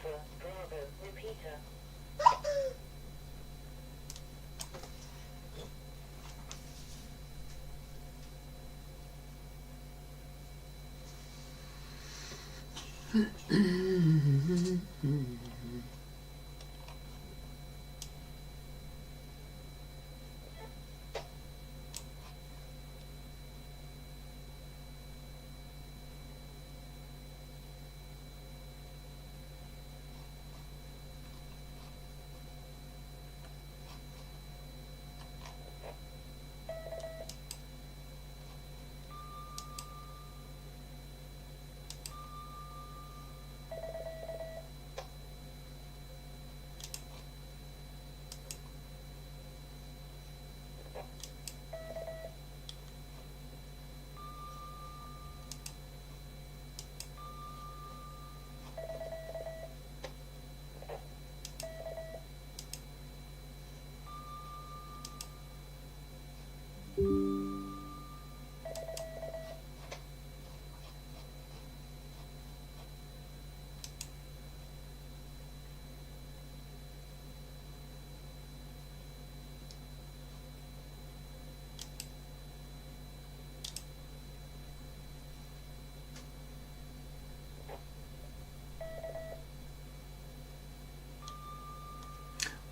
Alpha Bravo repeater.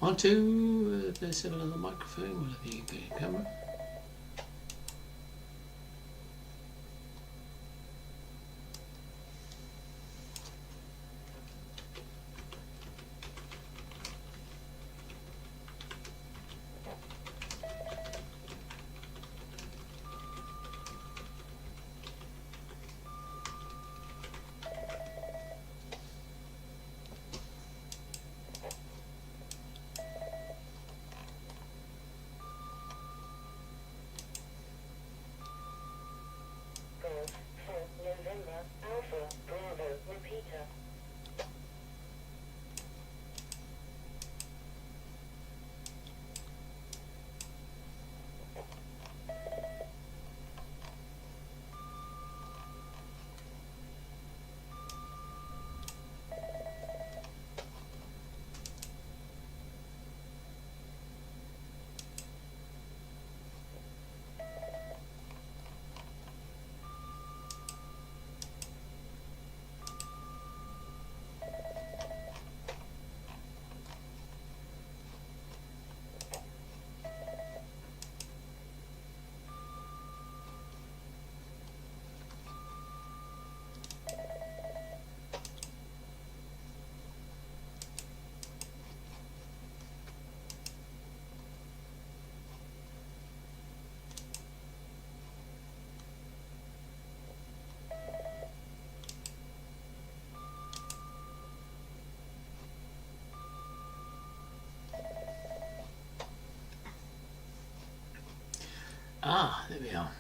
One, two, there's another microphone, whatever you go, camera. Golf 4 November Alpha Bravo repeater. Ah, there we are.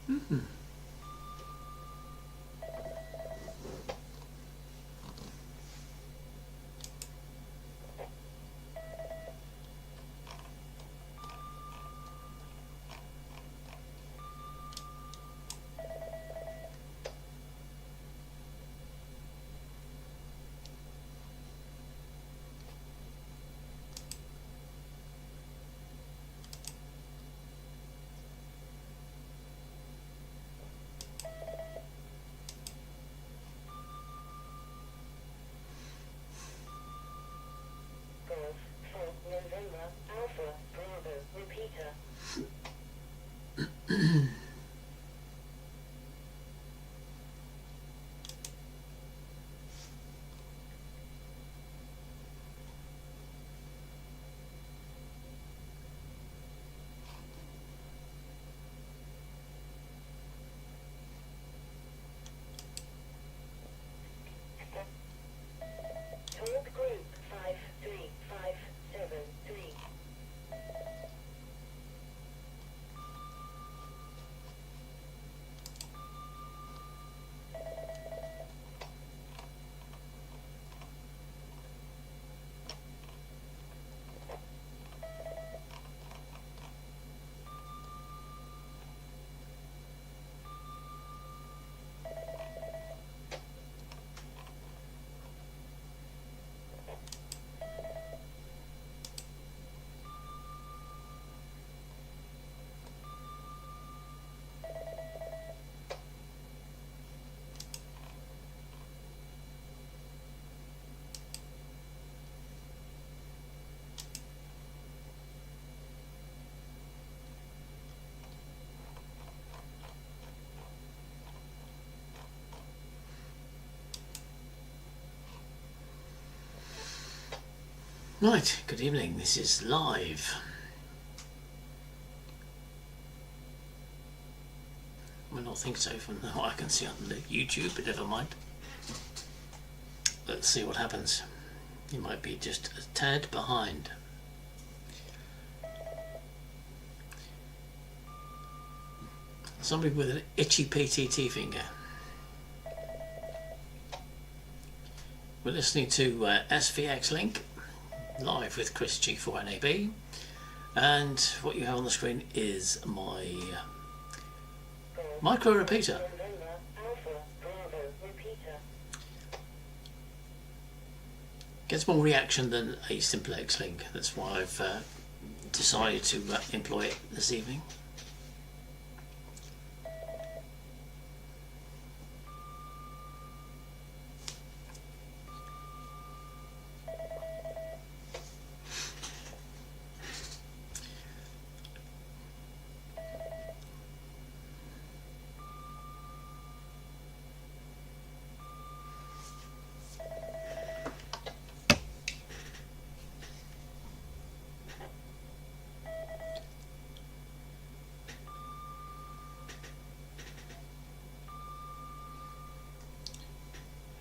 Mm-hmm. Golf 4 November Alpha Bravo repeater. Talk group 5-3. Right, good evening, this is live. I not think so from what I can see on the YouTube, but never mind. Let's see what happens. You might be just a tad behind. Somebody with an itchy PTT finger. We're listening to SvxLink live with Chris G4NAB, and what you have on the screen is my micro repeater. Gets more reaction than a simple X-Link. That's why I've decided to employ it this evening.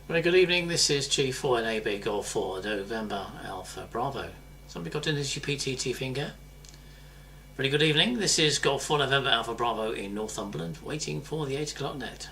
Very good evening, this is G4NAB Golf 4 November Alpha Bravo. Somebody got in his PTT finger? Very good evening, this is Golf 4 November Alpha Bravo in Northumberland, waiting for the 8 o'clock net.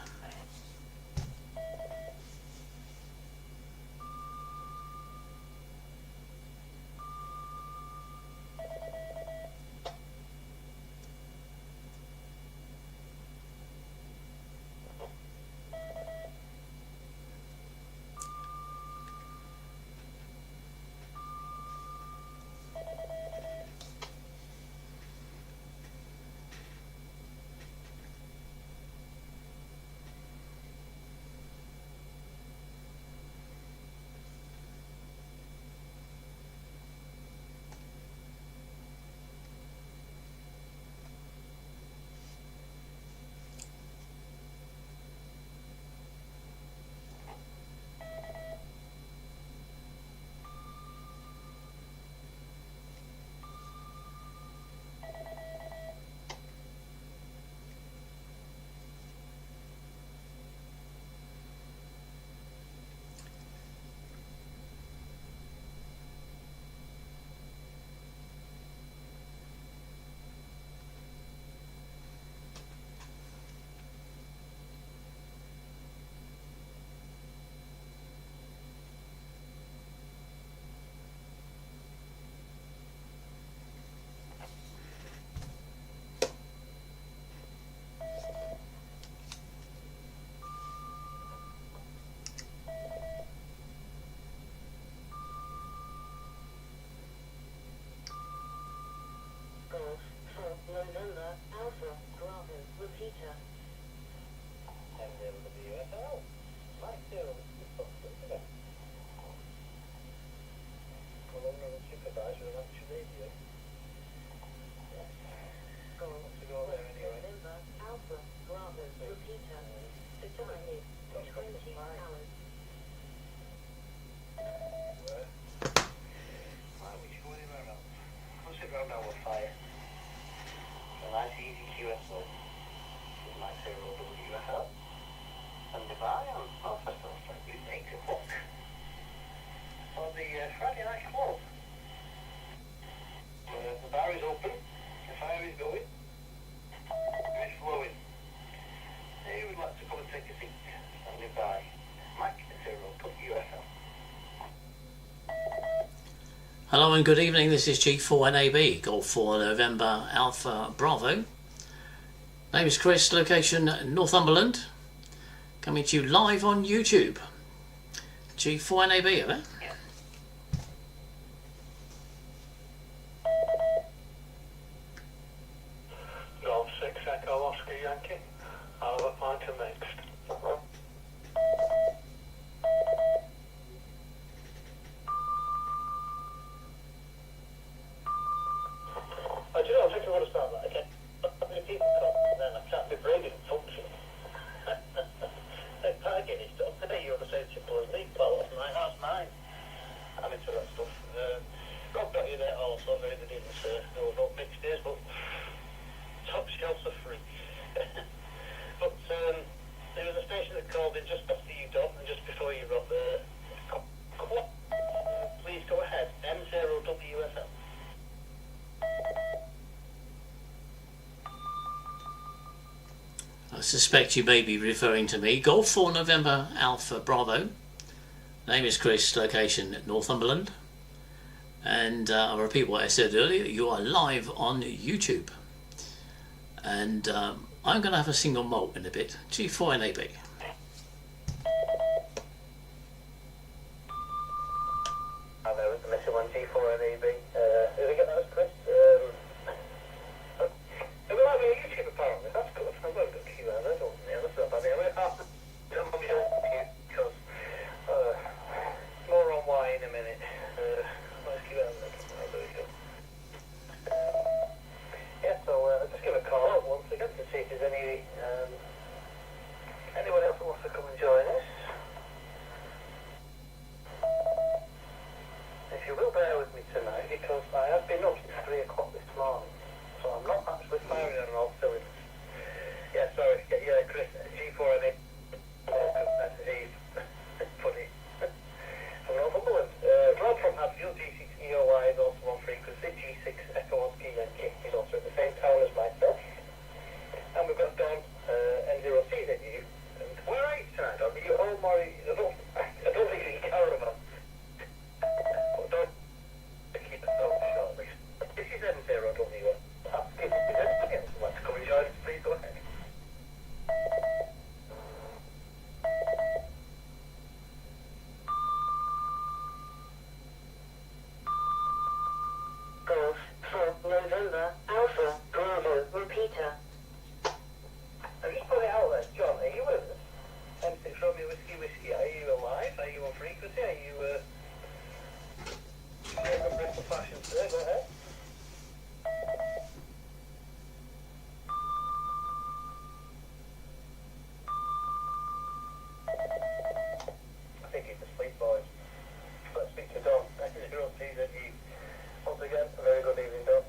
November Alpha Bravo repeater. SvxLink. Mike 0. Well, I'm not a supervisor of Action Radio. Golf To go there anyway. November Alpha Bravo repeater. The time is 20 hours. Where? Right, we should go anywhere else. We'll sit round our fire. A nice easy QSO. With my 0 WFL. And goodbye on Festival Street, 8 o'clock. On the Friday night club. The bar is open, the fire is going, it's flowing. Hey, we'd like to come and take a seat. Standing by. Mike 0 WFL. Hello and good evening, this is G4NAB, Golf 4 November Alpha Bravo. Name is Chris, location Northumberland. Coming to you live on YouTube. G4NAB, have it? Golf 6 Echo Oscar Yankee. I'll have a pint of mixed. Do you know, I think I want to start that again. How many people come and then I can't be breathing and function. Like parking and stuff. I know you want to say it's your blood league, Paul. That's mine. also very good evening, sir. No, not mixed days, but top shelves are free. But there was a station that called in just after you done and just before you got the. Please go ahead. M0WFL. I suspect you may be referring to me. Golf 4 November Alpha Bravo. Name is Chris, location Northumberland. And I'll repeat what I said earlier, you are live on YouTube. And I'm going to have a single malt in a bit, G4NAB. Hi there, it's the Mr. 1G4NAB. Did we get those, Chris? Are we live on YouTube apparently? That's good. I'm going to go Q&A, that's not bad. Because more on why in a minute. Let's Q&A. There we go. Yeah, so just give a call out once again to see if there's anyone else who wants to come and join us. If you will bear with me tonight, because I have been up since 3 o'clock this morning, so I'm not actually firing on all cylinders. Yeah, sorry, yeah, Chris, G4NA, funny. From Northumberland, Rob from Hadfield, G6EOY is also on frequency, G6 Echo Oscar Yankee is also in the same town as myself. And we've got Don, N0C that you. And where are you tonight, Don? Are you home or I don't think you're in caravan. But Don, keep it so shortly. This is M0W. If you get someone to come and join us, please go ahead. Golf 4 November Alpha Bravo Repeater. I'll just put it out there. John, are you with us? M6 Romeo Whiskey, are you alive? Are you on frequency? Are you, in Bristol fashion, sir? Go ahead. I think he's asleep, boys. Let's speak to Don. Thank you, Zero CZE. Once again, a very good evening, Don.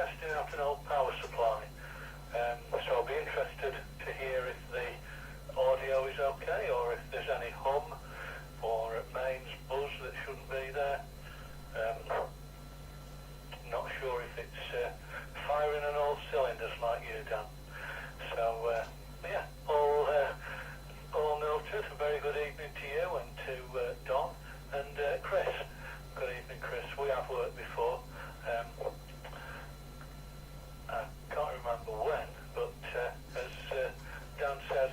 testing out an old power supply. So I'll be interested to hear if the audio is okay, or if there's any hum or mains buzz that shouldn't be there. Not sure if it's firing on all cylinders like you, Dan. So yeah, all noted. A very good evening to you and to Don and Chris. Good evening, Chris. We have worked before. I can't remember when, but as Dan said,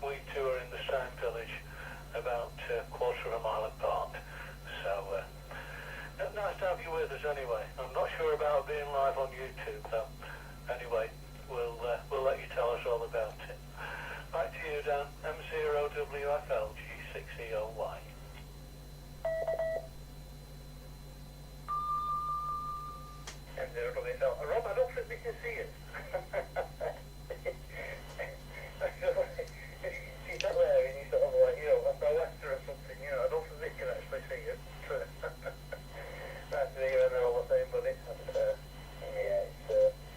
we two are in the same village, about a quarter of a mile apart. So nice to have you with us anyway. I'm not sure about being live on YouTube though. Anyway, we'll let you tell us all about it. Back to you, Dan. M0WFL G6EOY. M0WFL. Rob, I don't think we can see it. She's not there, and you sort of like, you know, a Leicester or something, you know, I don't think we can actually see it. Nice to hear you all the same, buddy. Yeah,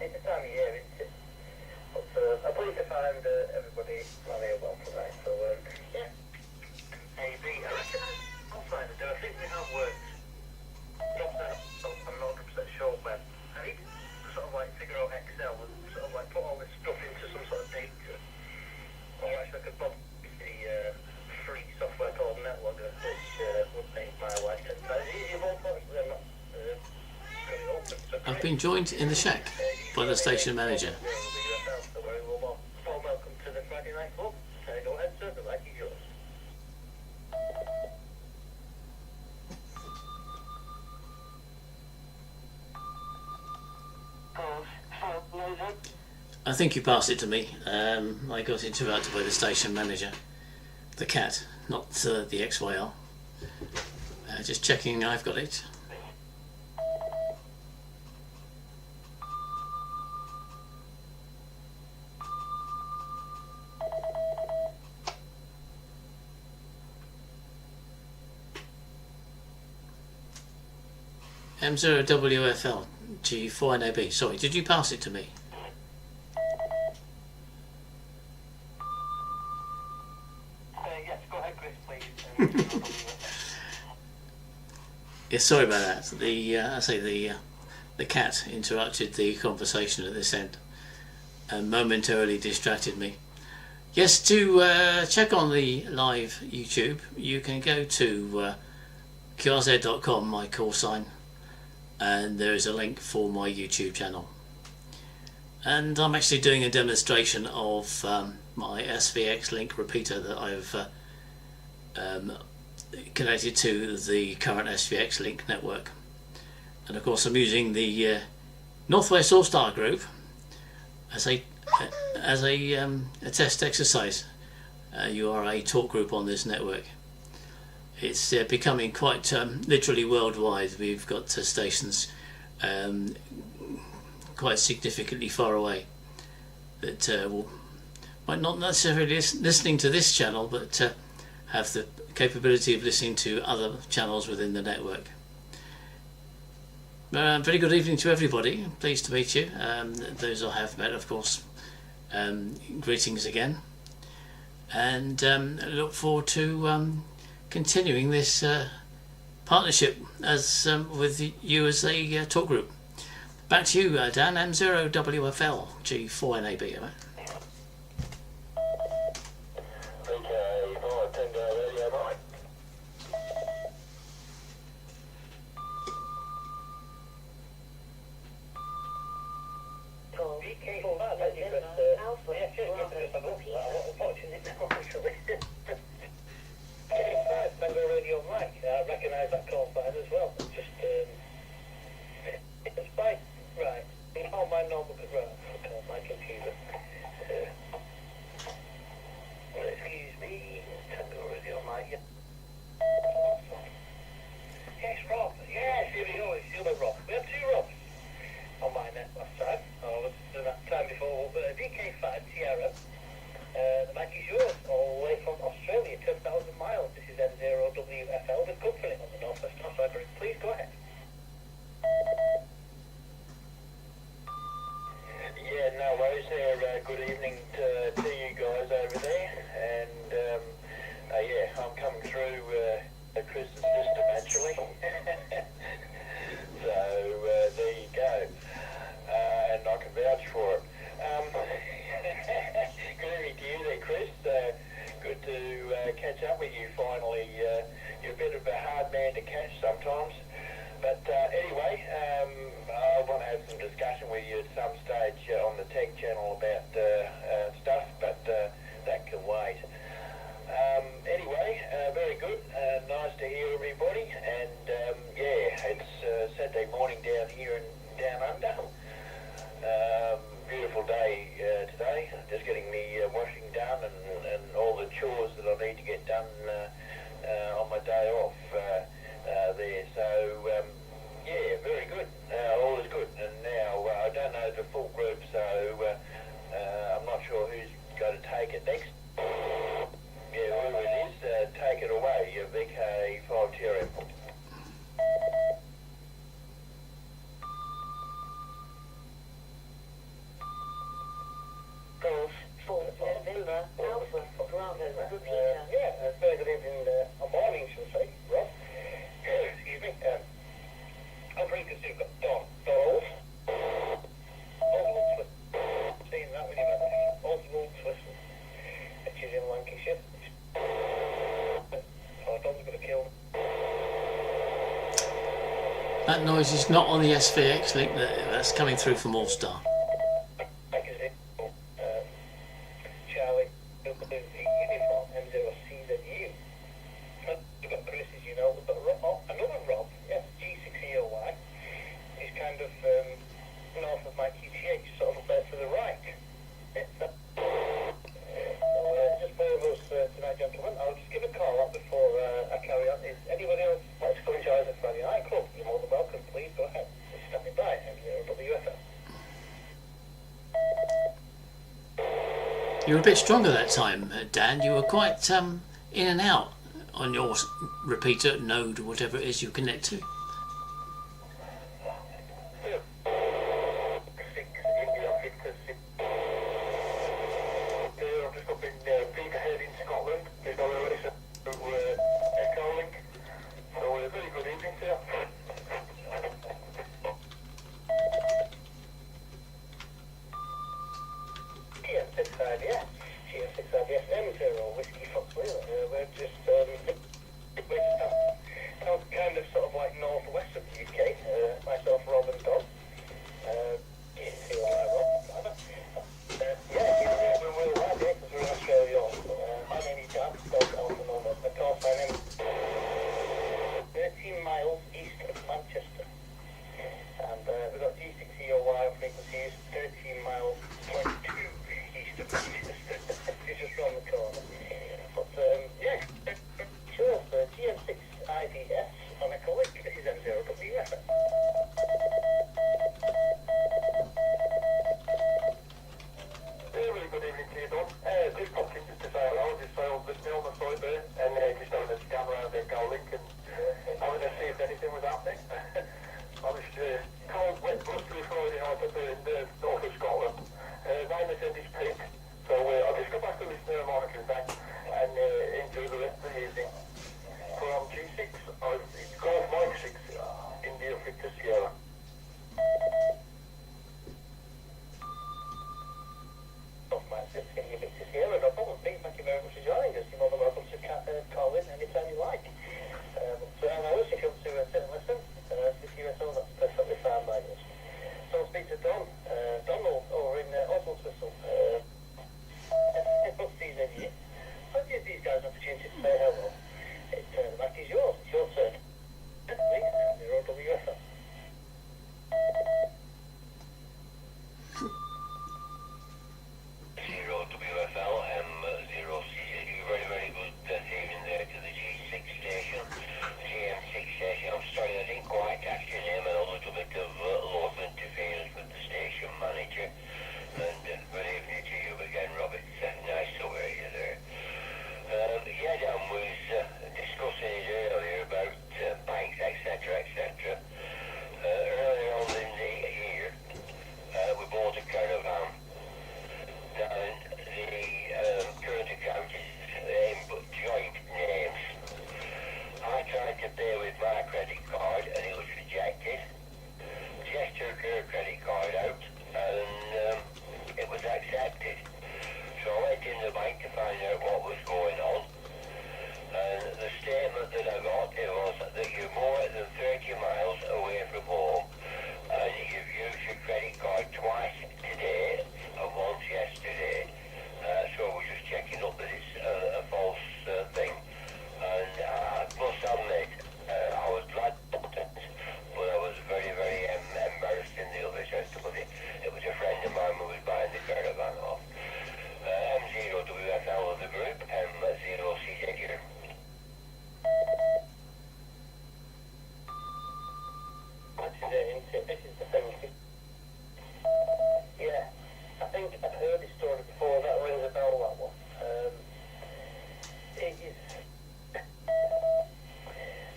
it's a time of year, isn't it? But I'm pleased to find everybody rallying well tonight. So, yeah. AB, I reckon I'll find it. I think we have worked. I'm not 100% sure when. I need to sort of like figure out Excel and sort of like put all this stuff into some sort of data. Or actually I could probably the free software called NetLogger, which would make my life 10 times easier. Unfortunately, I'm not really open. So I've been joined in the shack by the station manager. So very warm welcome to the Friday Night Club. Go ahead, sir, the mic is yours. I think you passed it to me. I got interrupted by the station manager. The cat, not the XYR. Just checking I've got it. M0WFL G4NAB. Sorry, did you pass it to me? Yes, go ahead, Chris, please. Yeah, sorry about that. The cat interrupted the conversation at this end and momentarily distracted me. Yes, to check on the live YouTube, you can go to qrz.com, my call sign, and there is a link for my YouTube channel. And I'm actually doing a demonstration of my SvxLink repeater that I've connected to the current SvxLink network. And of course I'm using the Northwest Allstar group as a test exercise. You are a talk group on this network. It's becoming quite literally worldwide. We've got stations quite significantly far away that might not necessarily listening to this channel, but have the capability of listening to other channels within the network. Very good evening to everybody. Pleased to meet you. Those I have met, of course. Greetings again, and look forward to continuing this partnership as with you as a talk group. Back to you, Dan. M0WFL G4NAB. Right? I recognise that call sign as well. Just it's by right. On my normal my computer. Chris's system actually. So there you go. And I can vouch for it. Good evening to you there, Chris. Good to catch up with you finally. You're a bit of a hard man to catch sometimes. But anyway, I want to have some discussion with you at some stage on the tech channel about stuff, but that can wait. Anyway, very good. Nice to hear everybody. And yeah, it's Saturday morning down here and down under. Beautiful day today. Just getting the washing done and all the chores that I need to get done on my day off there. So yeah, very good. All is good. And now I don't know the full group, so I'm not sure who's going to take it next. Yeah, whoever it is, take it away. Your VK5 TRM. Golf 4 November Alpha Bravo repeater. Yeah, very good evening, morning, shall I say, Rob. Excuse me. I'm pretty good. You've got Dolph. Oswald Twist. Seeing that when you met me. Oswald Twist. Which is in Lancashire. Oh, Don's going to kill him. That noise is not on the SvxLink that's coming through from Allstar. Charlie, uniform M0CZU. We've got Chris, as you know, we've got Rob, another Rob, yes, G6EOY. He's kind of north of my QTH, sort of up there to the right. So, just bear with us tonight, gentlemen. I'll just give a call up before I carry on. Is anybody else like to come and join us at Friday Night Club? You're more than welcome, please go ahead. Just stop me by M0WFM. You were a bit stronger that time, Dan. You were quite in and out on your repeater node, whatever it is you connect to. I've just up in Peterhead in Scotland. There's no relation to Echolink. So a very good evening, sir. GF6IBS. GF6IBS M0 Whiskey Fox Wheeler. We're just out kind of sort of like north there with my credit card and it was rejected. Jess took her credit card out and it was accepted. So I went in the bank to find out what was going on. And the statement that I got it was that you're more than 30 miles away from home and you've used your credit card twice today and once yesterday. So I was just checking up that it's a false thing. And I must admit, I was glad about it, but I was very, very embarrassed in the other sense to put it. It was a friend of mine who was buying the caravan off. M0WFL of the group, M0CZ here. This is the thing. Yeah, I think I've heard this story before. That rings a bell, that one. It is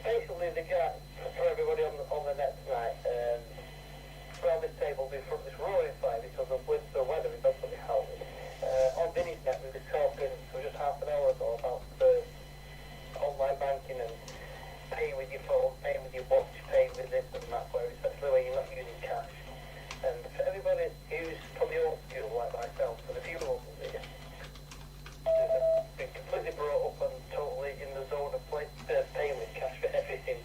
basically the guy, for everybody on the net tonight, around this table in front of this roaring fire because of with the weather, it's absolutely howling. On Vinny's net, we were talking for just half an hour ago about online banking and paying with your phone, paying with your watch, paying with this and that, where especially where you're not using cash. And for everybody who's probably old school like myself, for the few of us here, been completely brought up and totally in the zone of paying with cash for everything.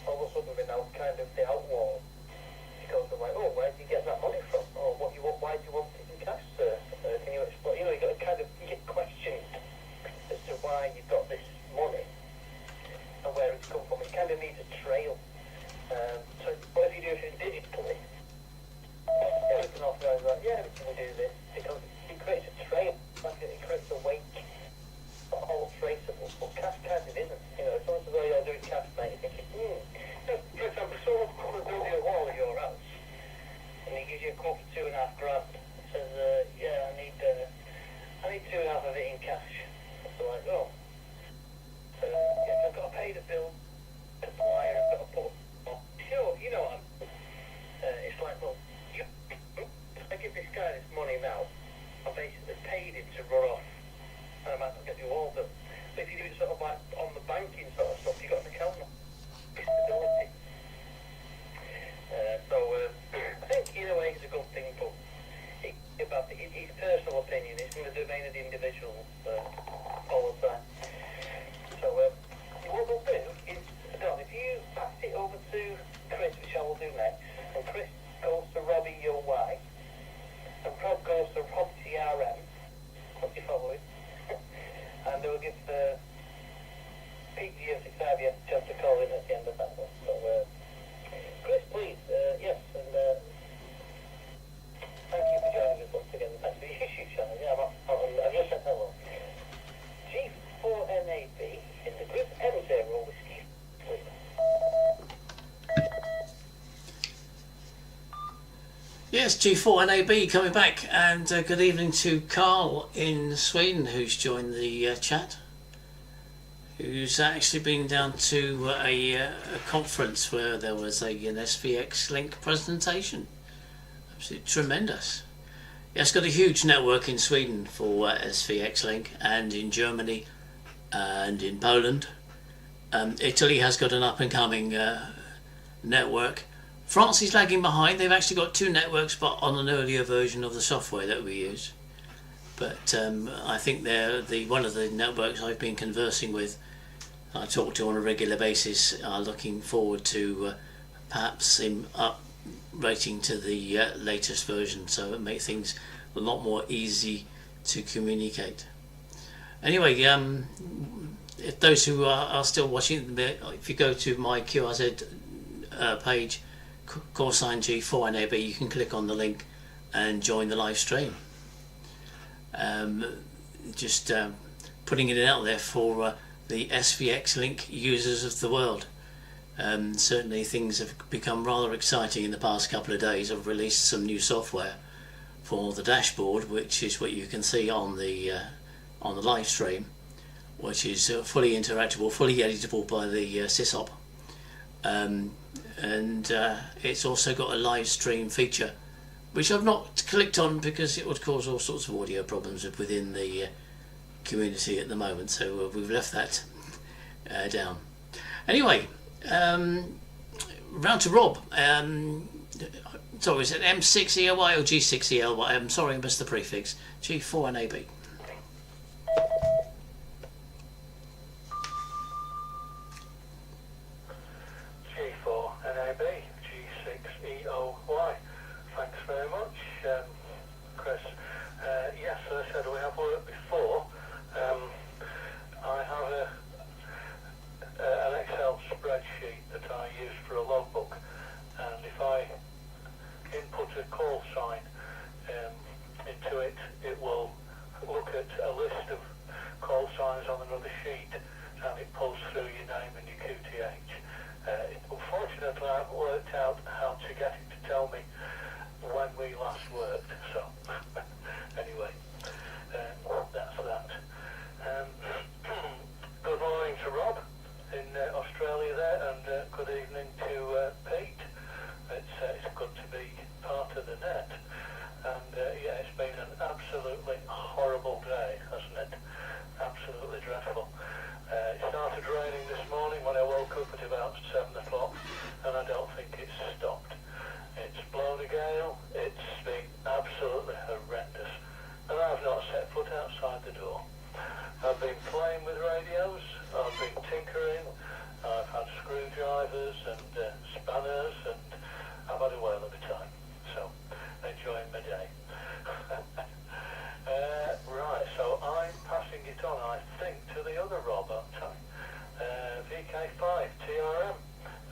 All of a sudden we're now kind of the outlaw because they're like, oh, where do you get that money from? Oh, why do you want it in cash, sir? Can you explain? You know, you got to kind of get questioned as to why you've got this money and where it's come from. It kind of needs a trail. So what if you do it digitally? Everything else goes like, yeah, we can do this because it creates a trail, like it creates a wake, not all traceable. But cash kind of isn't. You know, if someone says, oh, you're doing cash, mate, you're thinking, for example, if someone comes and builds you a wall at your house and he gives you a quote for $2,500, says, yeah, I need 2.5 of it in cash. So like, oh, yeah, I've got to pay the bill, supplier, I've got to put, sure, you know what it's like, well, I give this guy this money now, I basically paid him to run off, and I might not get the all done. But if you do it sort of like on the banking sort of stuff, you've got an account stability. I think either way it's a good thing, but it's personal opinion, it's in the domain of the individual all the time. So what we'll do is, Don, if you pass it over to Chris, which I will do next, and Chris goes to Robbie your wife, and Rob goes to Rob TRM, what you following, and they will give Pete GM65 a chance to call in at the end of that one. So, Chris, please, yes, and thank you for joining us once again. Thanks for your YouTube channel. Yeah, I just said hello. G4NAB in the group M0 Whiskey. Yes, G4NAB coming back, and good evening to Carl in Sweden who's joined the chat, who's actually been down to a conference where there was an SvxLink presentation. Absolutely tremendous. Yeah, it's got a huge network in Sweden for SvxLink, and in Germany and in Poland. Italy has got an up and coming network. France is lagging behind. They've actually got 2 networks, but on an earlier version of the software that we use. But I think they're one of the networks I've been conversing with, I talk to on a regular basis, are looking forward to perhaps rating to the latest version, so it makes things a lot more easy to communicate. Anyway, if those who are still watching, if you go to my QRZ page, ~sign G4NAB, you can click on the link and join the live stream. Just putting it out there for the SvxLink users of the world. Certainly things have become rather exciting in the past couple of days. I've released some new software for the dashboard, which is what you can see on the live stream, which is fully interactable, fully editable by the sysop, and it's also got a live stream feature, which I've not clicked on because it would cause all sorts of audio problems within the community at the moment, so we've left that down. Anyway, Round to Rob. Sorry, is it M6ELY or G6ELY? I'm sorry, I missed the prefix. G4 and AB. G4 NAB, G6EOY. Thanks very much, Chris. Yes, as I said, we have worked before. I have an Excel spreadsheet that I use for a logbook, and if I input a call sign into it, it will look at a list of call signs on another sheet, and it pulls through your name and your QTH. Unfortunately, I haven't worked out how to get it to tell me when we last worked, so anyway, that's that. Good morning to Rob in Australia there, and good evening to Pete. It's good to be part of the net, and yeah, it's been an absolutely horrible day, hasn't it? Absolutely dreadful. It started raining this morning when I woke up at about 7 o'clock, and I don't think it's stopped. It's blown a gale, it's been absolutely horrendous, and I've not set foot outside the door. I've been playing with radios, I've been tinkering, I've had screwdrivers and spanners, and I've had a whale of a time, so enjoying my day. Right, so I'm passing it on, I think, to the other Rob, aren't I? VK5 TRM,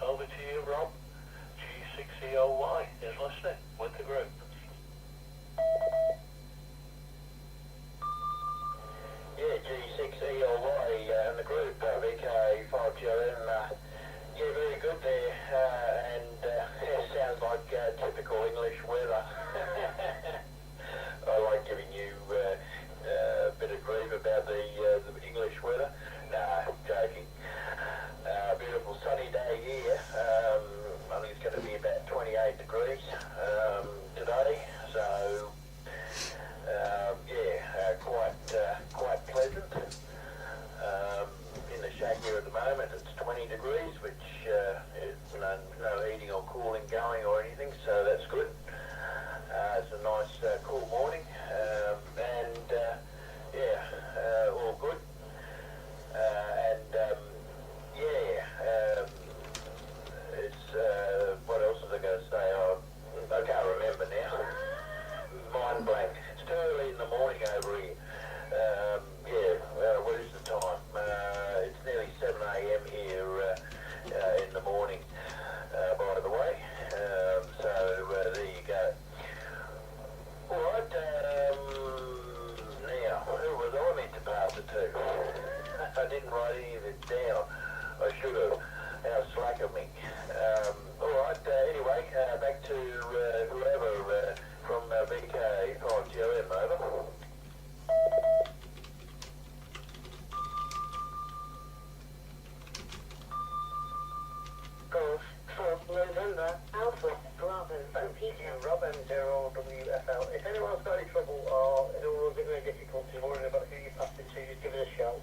over to you, Rob. G6EOY is listening with the group. Yeah, G6ELY and the group, VK5TRM, yeah, very good there, and it sounds like typical English weather. I like giving you a bit of grief about the English weather. Nah, joking. Beautiful sunny day here. I think it's going to be about 28 degrees today, so yeah, quite pleasant. In the shack here at the moment, it's 20 degrees, which is no heating or cooling going or anything, so that's good. It's a nice cool morning, and yeah, all good. It's what else was I going to say? I can't remember now. Mind blank. It's too early in the morning over here. What is the time? It's nearly 7 a.m. here in the morning, by the way. So there you go. All right. Now, who was I meant to pass it to? I didn't write any of it down. I should have. How slack of me. All right. Anyway, back to whoever from VK5TRM, over. Golf 12 November, Alpha, Bravo, Peter. Robin 0WFL. If anyone's got any trouble or who was it very difficult to worry about who you passed it to, just give it a shout.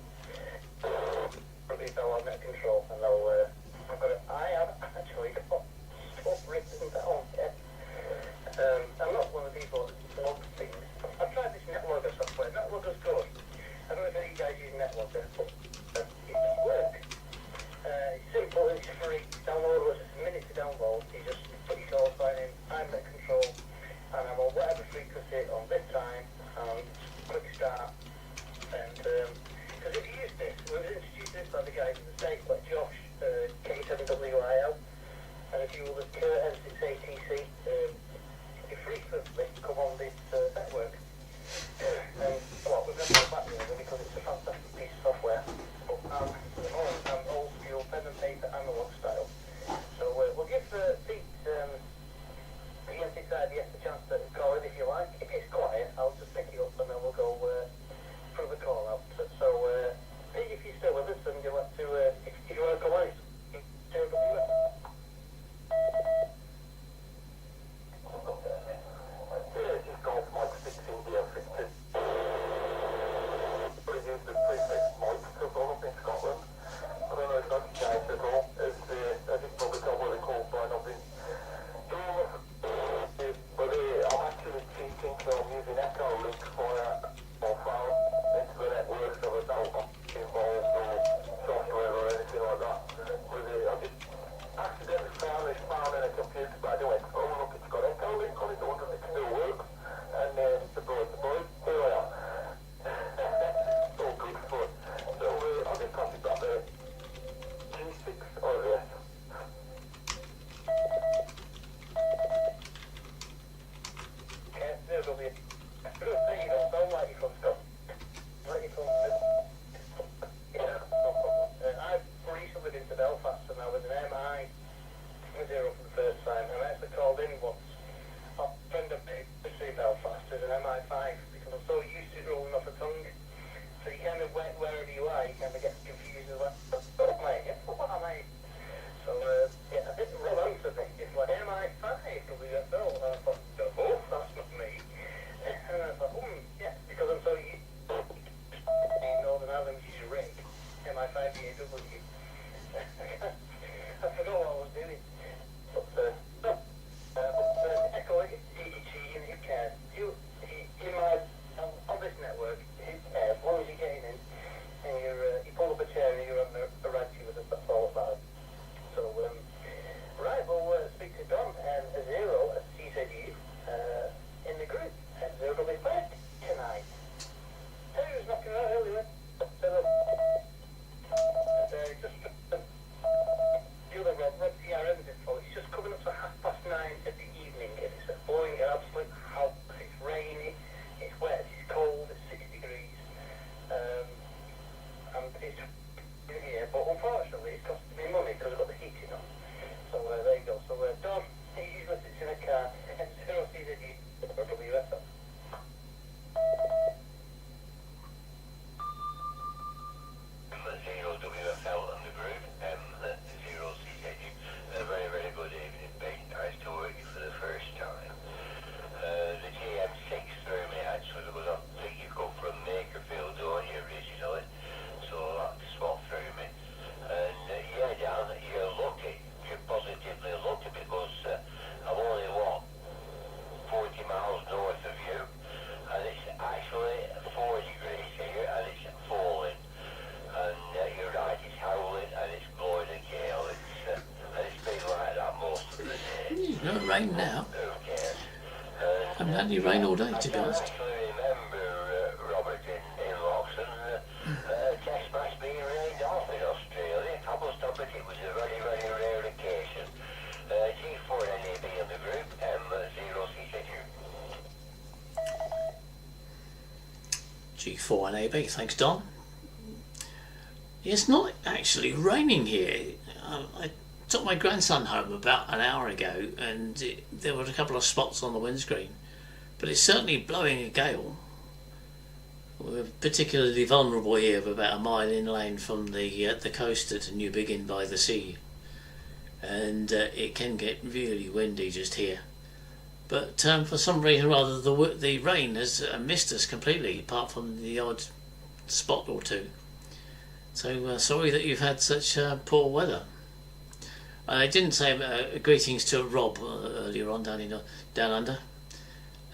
Probably fell on net control, and they'll. I have actually got stuff written down. I'm not one of the people that log things. I've tried this NetLogger software. NetLogger's good. I don't know if you guys use NetLogger, but it works. It's simple, it's free. Downloadable, it's a minute to download. You just put your call sign in, I'm net control, and I'm on whatever frequency on this time, and click start. And because if you use this, we was introduced this by the guys in the States, like Josh No rain now. Who cares? Haven't had any rain all day, to be I honest. actually remember, Robert, in Lawson, chess match being rained off in Australia. I must admit it was a very, very rare occasion. G4 NAB in the group, M0 CJ2. G4 and AB, thanks Don. It's not actually raining here. I took my grandson home about an hour ago and there were a couple of spots on the windscreen, but it's certainly blowing a gale. We're particularly vulnerable here, we're about a mile inland from the coast at New Biggin by the sea, and it can get really windy just here. But for some reason or other the rain has missed us completely, apart from the odd spot or two. So sorry that you've had such poor weather. I didn't say greetings to Rob earlier on down under,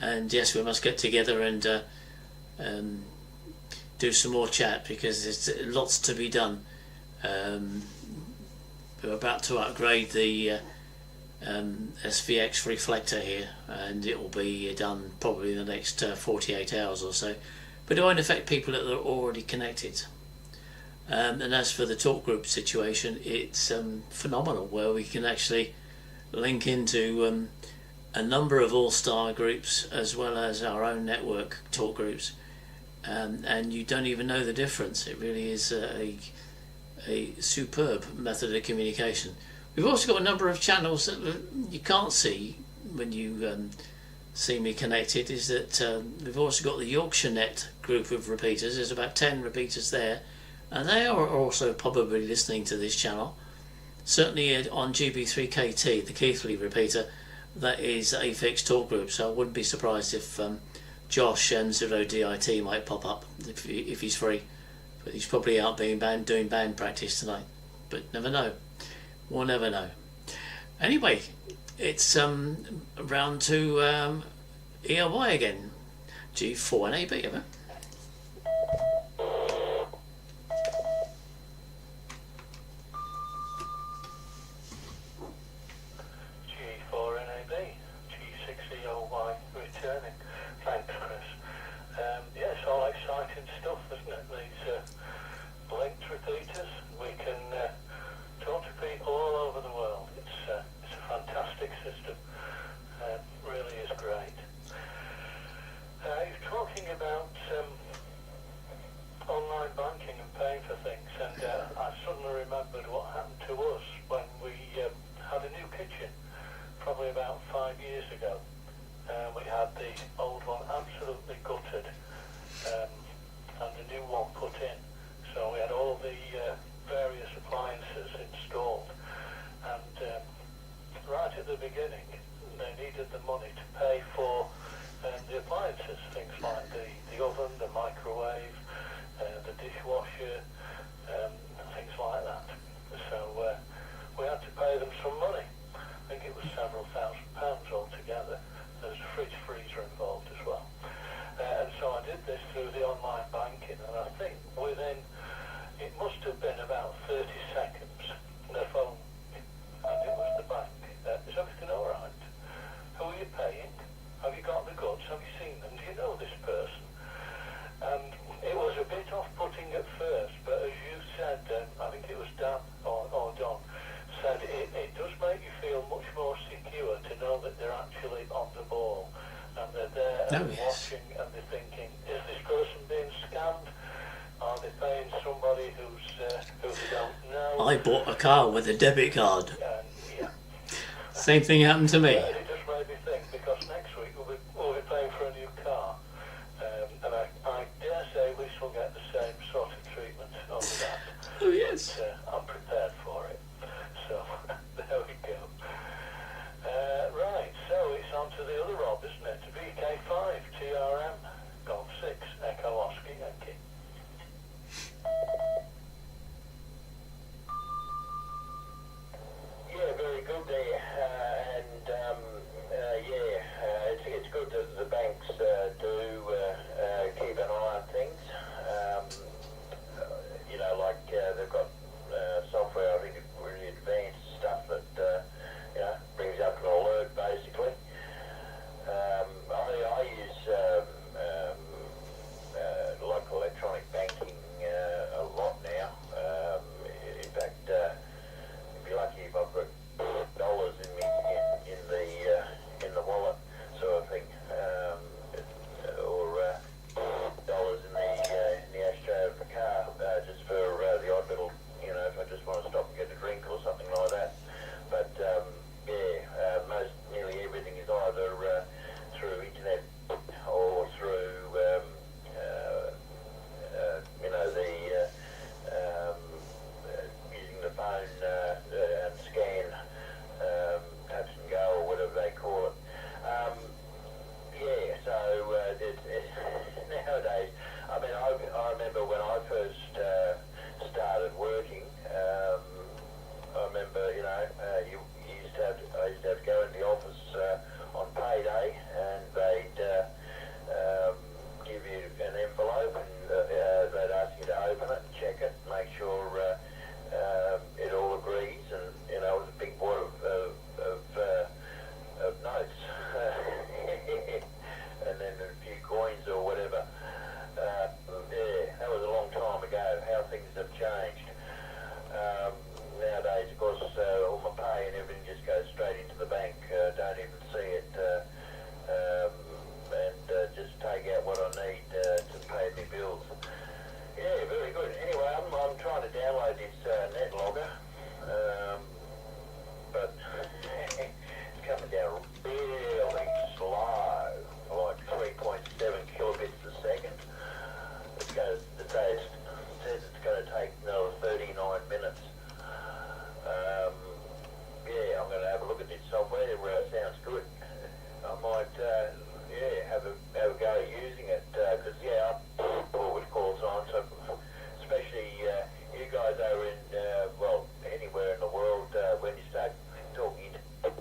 and yes, we must get together and do some more chat because there's lots to be done. We're about to upgrade the SvX reflector here, and it will be done probably in the next 48 hours or so, but it won't affect people that are already connected. And as for the talk group situation, it's phenomenal, where we can actually link into a number of Allstar groups as well as our own network talk groups, and you don't even know the difference. It really is a superb method of communication. We've also got a number of channels that you can't see when you see me connected. Is that we've also got the Yorkshire Net group of repeaters. There's about 10 repeaters there, and they are also probably listening to this channel. Certainly on GB3KT, the Keithley repeater, that is a fixed talk group, so I wouldn't be surprised if Josh M0DIT might pop up if he's free, but he's probably out doing band practice tonight, but never know. We'll never know. Anyway, it's round to ELY again. G4 and AB, ever. G4 NAB, G6ELY returning. Thanks, Chris. Yeah, it's all exciting stuff, isn't it? These linked repeaters. We can talk to people all over the world. It's a fantastic system. Really is great. You're talking about online banking and paying for things, and I suddenly remembered what happened to us when we had a new kitchen, probably about 5 years ago. We had the old one absolutely gutted and a new one put in. So we had all the various appliances installed, and right at the beginning they needed the money to pay for the appliances, things like the oven, the microwave, the dishwasher, things like that. So we had to pay them some money. I think it was several £1,000s altogether. There was a fridge freezer involved as well. And so I did this through the online banking, and I think within, it must have been about 30 seconds, the phone, and it was the bank. Is everything all right? Who are you paying? Have you got the goods? Have you seen them? Do you know this person? And it was a bit off-putting at first, but as you said, I think it was Dan or Don, said it does make you feel much more secure to know that they're actually on the ball, and they're there and watching, and they're thinking, is this person being scammed? Are they paying somebody who they don't know? I bought a car with a debit card. Yeah. Same thing happened to me. It just made me think, because next week we'll be paying for a new car, and I dare say we shall get the same sort of treatment on that. Oh yes. But, I'm prepared for it. So there we go. Right, so it's on to the other Rob, isn't it? VK5 TRM Golf 6 Echo Oscar Yankee. Yeah, very good there. It's good that the banks do keep an eye on things. They've got software, I think, really advanced stuff that brings up an alert I used to have to go in the office on payday, and they'd give you an envelope, and they'd ask you to open it, check it, make sure it all agrees, and it was a big wad of notes, and then a few coins or whatever. That was a long time ago. How things have changed. Nowadays, of course, all my pay and everything just goes straight into the bank. Don't even see it, and just take out what I need to pay my bills. Yeah, very good. Anyway, I'm trying to download this net logger, but it's coming down really slow, like 3.7 kilobits a second. It says it's going to take another 39 minutes. Yeah, I'm going to have a look at this software. It sounds good. I might, have a go at using it, because, I forward calls on, so especially you guys over in, anywhere in the world, when you start talking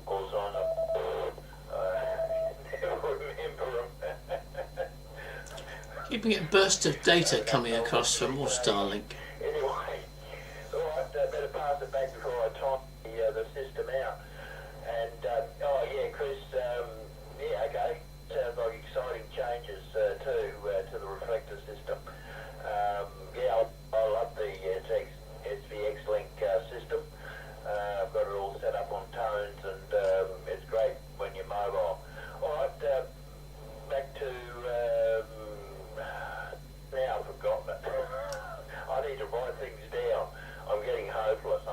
calls on, never remember them. Keeping a burst of data coming across from Allstar link. Anyway, alright, better pass it back before I time the system out. And, Chris, okay, sounds like exciting changes to the reflector system. I love the SvxLink system. I've got it all set up on tones, and it's great when you're mobile. Alright, back to... now I've forgotten it. I need to write things down. I'm getting hopeless.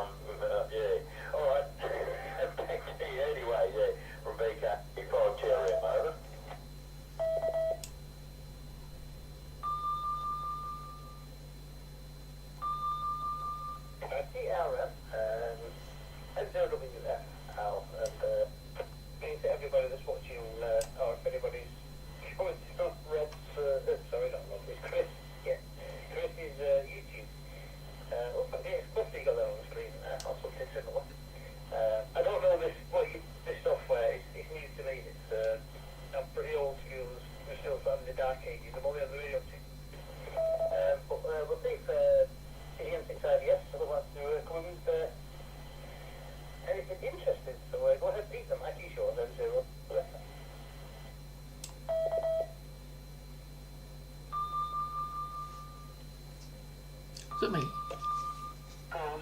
Alright. Back to you anyway, from BK5 Cherry, over. TRF and SvxLink, Al, and thanks to everybody that's watching, or if anybody's commenting on Rob's, sorry, not Rob, it's Chris, Chris's YouTube. Hopefully you got that on the screen, or something similar. I don't know this software, it's new to me, I'm pretty old school, we're still from the dark ages, I'm only on the radio too. But we'll see if CM65, otherwise to come with anything interesting, so go ahead, beat them, actually sure, then 0. Is it me? Oh,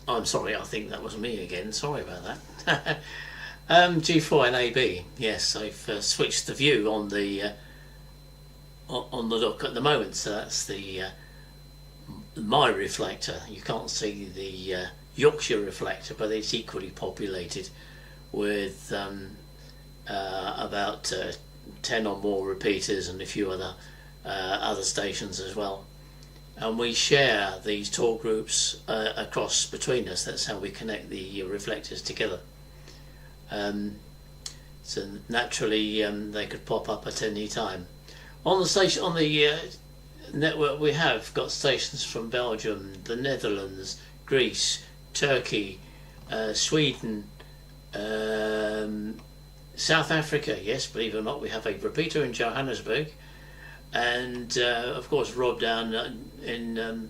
I'm sorry, I think that was me again. Sorry about that. G4NAB. Yes, I've switched the view on the look at the moment. So that's the my reflector. You can't see the Yorkshire reflector, but it's equally populated with about 10 or more repeaters and a few other stations as well. And we share these talk groups across between us. That's how we connect the reflectors together. So naturally they could pop up at any time. On the station, on the network, we have got stations from Belgium, the Netherlands, Greece, Turkey, Sweden, South Africa. Yes, believe it or not, we have a repeater in Johannesburg. And of course Rob down in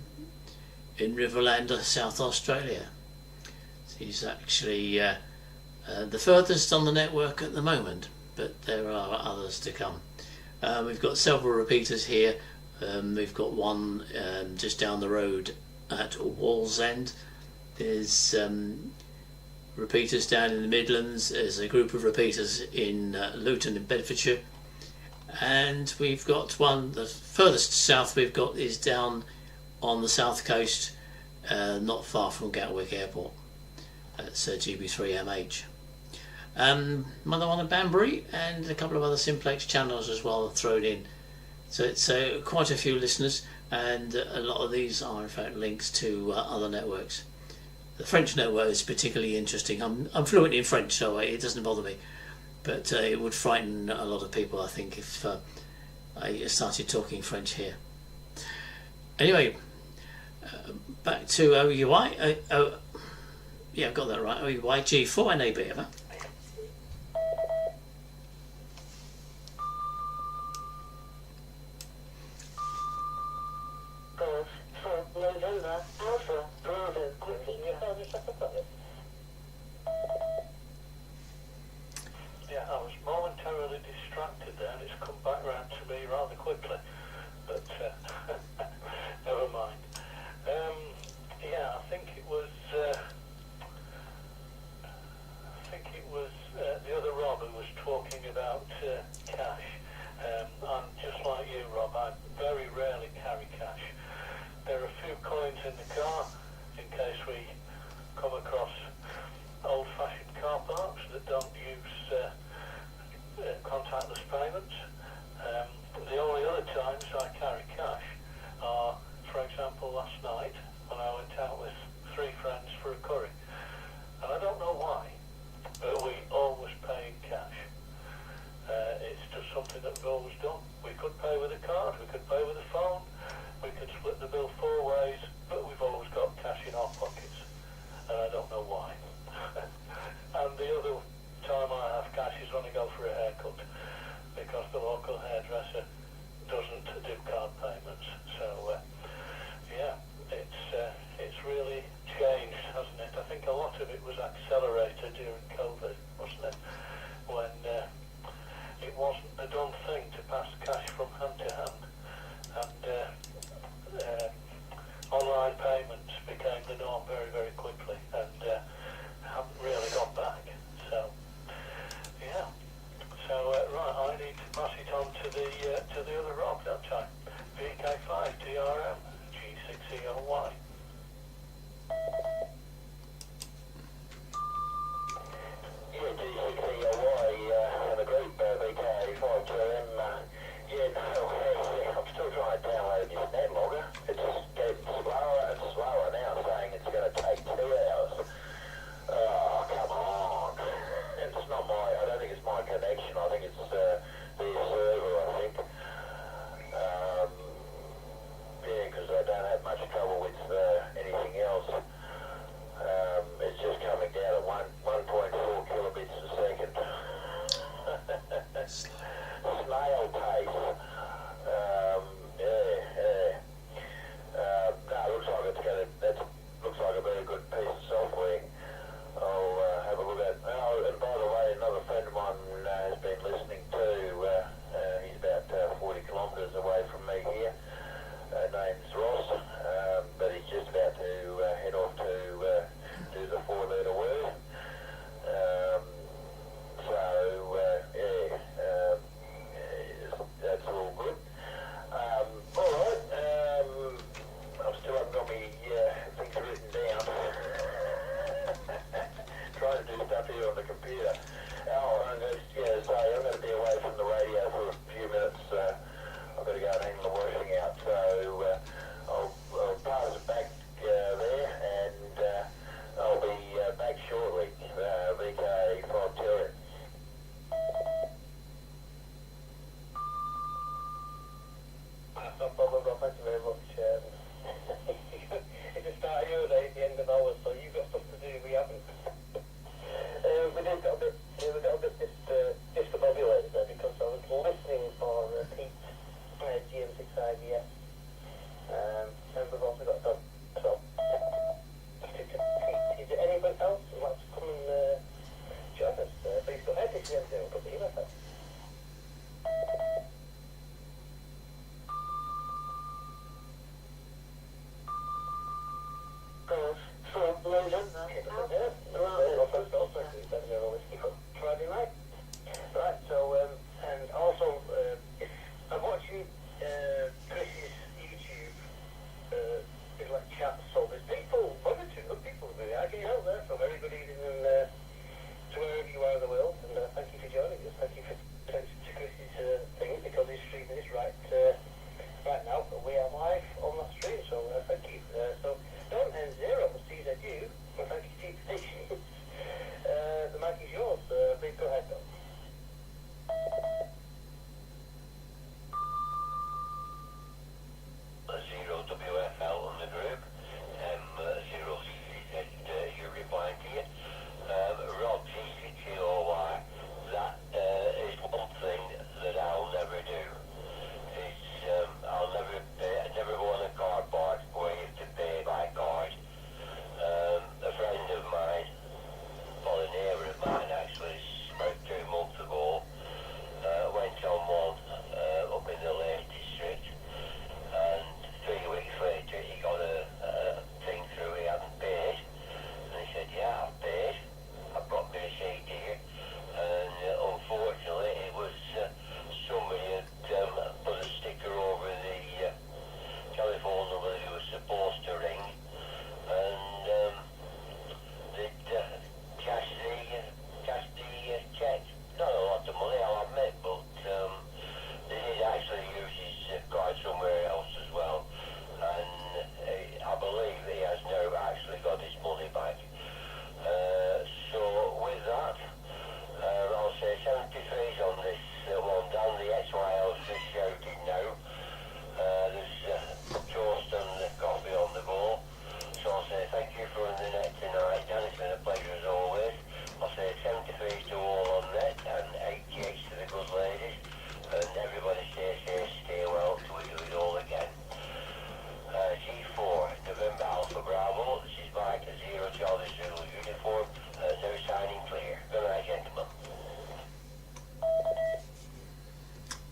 Riverland, South Australia. He's actually the furthest on the network at the moment, but there are others to come. We've got several repeaters here. We've got one just down the road at Wallsend. There's repeaters down in the Midlands. There's a group of repeaters in Luton in Bedfordshire. And we've got one, the furthest south we've got is down on the south coast, not far from Gatwick Airport. It's GB3MH. Another one at Banbury, and a couple of other simplex channels as well thrown in. So it's quite a few listeners, and a lot of these are in fact links to other networks. The French network is particularly interesting. I'm fluent in French, so it doesn't bother me. But it would frighten a lot of people, I think, if I started talking French here. Anyway, back to OUI. Yeah, I've got that right. YG4NAB, have I? Golf for November Alpha Bravo Peter. Yeah, I was momentarily distracted there, and it's come back round to me rather quickly. But never mind. Yeah, I think it was. The other Rob who was talking about cash. I'm just like you, Rob. I very rarely carry cash. There are a few coins in the car in case we come across old-fashioned car parks that don't use contactless payments. The only other times I carry cash are, for example, last night when I went out with 3 friends for a curry. And I don't know why, but we always pay in cash. It's just something that we've always done. We could pay with a card, we could pay with a phone, we could split the bill 4 ways, but we've always got cash in our pockets. And I don't know why. And the other time I have cash is when I go for a haircut, because the local hairdresser doesn't do card payments. So, yeah, it's really changed, hasn't it? I think a lot of it was accelerated during COVID, wasn't it? When it wasn't the done thing to pass cash from hand to hand, and online payments became the norm very, very quickly, and haven't really gone back. So, yeah. So, right, I need to pass it on to the other Rob, don't I? VK5 DRM G6EOY.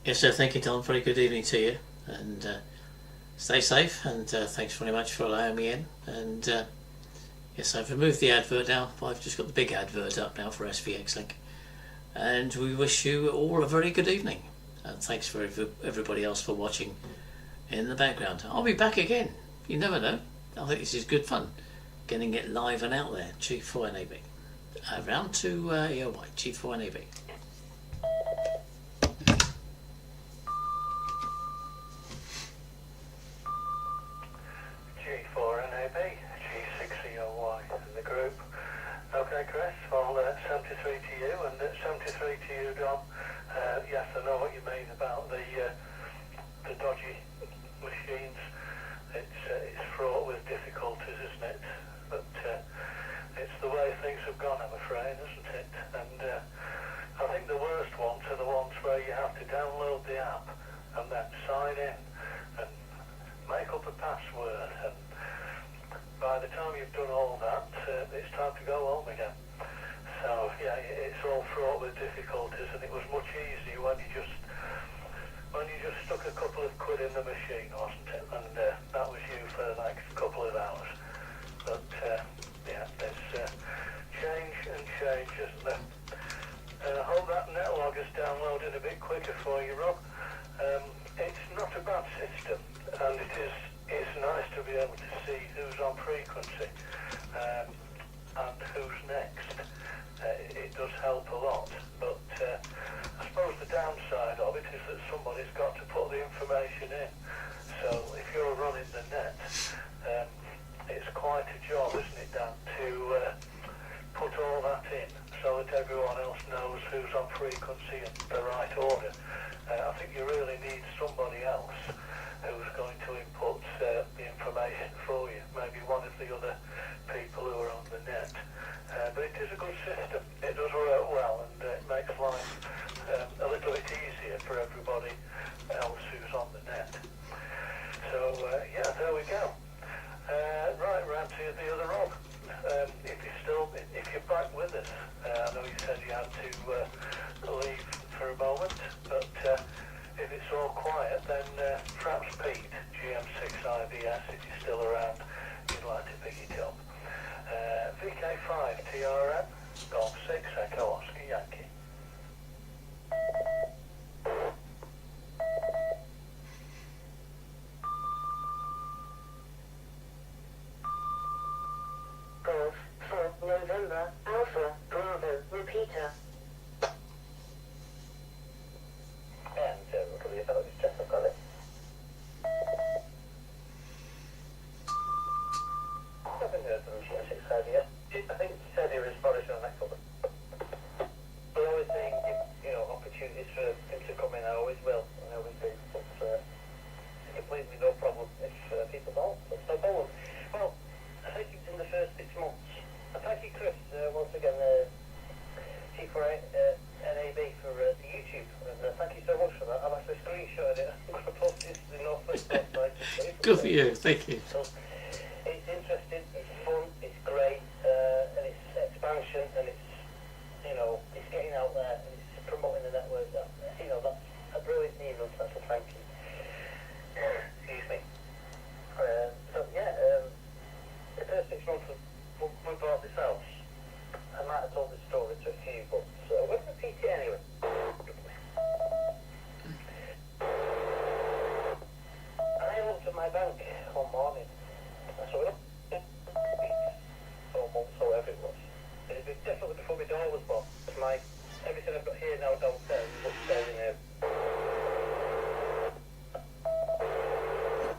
Yes, sir. Thank you, Don. Very good evening to you, and stay safe. And thanks very much for allowing me in. And yes, I've removed the advert now. I've just got the big advert up now for SvxLink. And we wish you all a very good evening. And thanks for everybody else for watching in the background. I'll be back again. You never know. I think this is good fun, getting it live and out there. G4NAB. Round to EOY. G4NAB. G4NAB, G6EOY in the group. Okay, Chris, well, 73 to you, and 73 to you, Don. Yes, I know what you mean about the dodgy machines. It's fraught with difficulties, isn't it? But it's the way things have gone, I'm afraid, isn't it? And I think the worst ones are the ones where you have to download the app and then sign in and make up a password, and by the time you've done all that, it's time to go home again. So yeah, it's all fraught with difficulties, and it was much easier when you just stuck a couple of quid in the machine, wasn't it? And that was you for the next couple of hours. But yeah, there's change and change, isn't there? I hope that netlog is downloaded a bit quicker for you, Rob. It's not a bad system, and it's nice to be able to see who's on frequency and who's next. It does help a lot, but I suppose the downside of it is that somebody's got to put the information in. So if you're running the net, it's quite a job, isn't it, Dan, to put all that in so that everyone else knows who's on frequency in the right order. I think you really need somebody else who's going to input the information for you, maybe one of the other people who are on the net. But it is a good system. It does work well, and it makes life a little bit easier for everybody else who's on the net. So yeah, there we go. Right, round to the other Rob. If you're back with us, I know you said you had to leave for a moment, but if it's all quiet, then perhaps Pete, GM6IBS, if you're still around, you'd like to pick it up. VK5 TRM, Golf 6 Echo Oscar Yankee. Golf 4 November Alpha Bravo repeater. And recover your fellow stress, I've got it. I haven't heard from GM6 yet. I think he said he was probably on that cover. But I always think, opportunities for him to come in, I always will, and I always do. But it's completely no problem if people don't. So go on. Well, I think it's in the first 6 months. And thank you, Chris, once again, G4NAB for the YouTube. And thank you so much for that. I've actually screenshotted it. I'm going to post this to the Northwest website. Good for you. Thank you. So it's interesting, it's fun, it's great, and it's expansion, and it's getting out there, and it's promoting the network. That's a brilliant needle, so thank you. Excuse me. So yeah, the first 6 months we bought this house. I might have told this story to a few, but we'll repeat it anyway. I looked at my bank one morning. I saw it 4 months or whatever it was. It was definitely before my door was bought. Everything I've got here now downstairs is upstairs in here.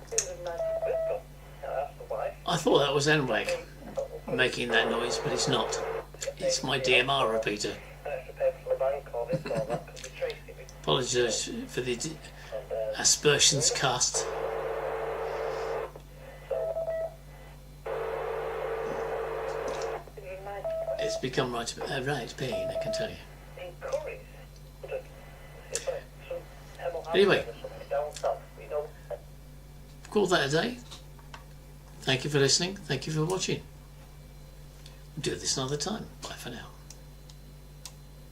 It was a nice bit, but that's the wife. I thought that was NWAG making that noise, but it's not. It's my DMR repeater. I have to pay for the bank or this or that because we traced it. Apologies for the aspersions cast. It's become right pain, I can tell you. Anyway, call that a day. Thank you for listening. Thank you for watching. We'll do this another time. Bye for now.